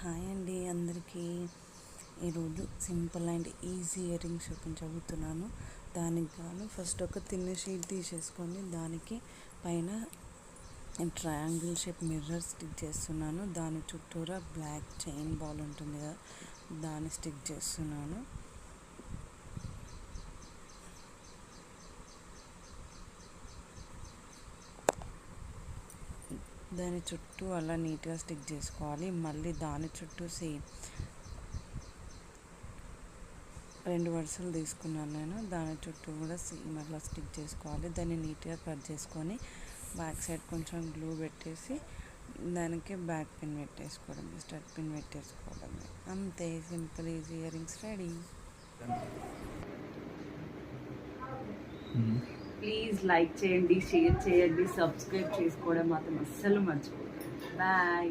Hi అండి అందరికీ. ఈరోజు simple and easy ear rings చూపించబోతున్నాను. దానికి గాను ఫస్ట్ ఒక తిన్న షీట్ తీసేసుకొని దానికి పైన ట్రయాంగిల్ షేప్ మిర్రర్ స్టిక్ చేస్తున్నాను. దాని చుట్టూరా బ్లాక్ చైన్ బాల్ ఉంటుంది కదా, దాన్ని స్టిక్ చేస్తున్నాను. దాని చుట్టూ అలా నీట్గా స్టిక్ చేసుకోవాలి. మళ్ళీ దాని చుట్టూ సేమ్ 2 వరుసలు తీసుకున్నాను నేను. దాని చుట్టూ కూడా సేమ్ అట్లా స్టిక్ చేసుకోవాలి. దాన్ని నీట్గా కట్ చేసుకొని బ్యాక్ సైడ్ కొంచెం గ్లూ పెట్టేసి దానికి బ్యాక్ పిన్ పెట్టేసుకోవడం, స్టడ్ పిన్ పెట్టేసుకోవడమే. అంతే, simple easy ear rings ready. Please like చేయండి, షేర్ చేయండి, సబ్స్క్రైబ్ చేసుకోవడం మాత్రం అస్సలు మర్చిపోకండి. బాయ్.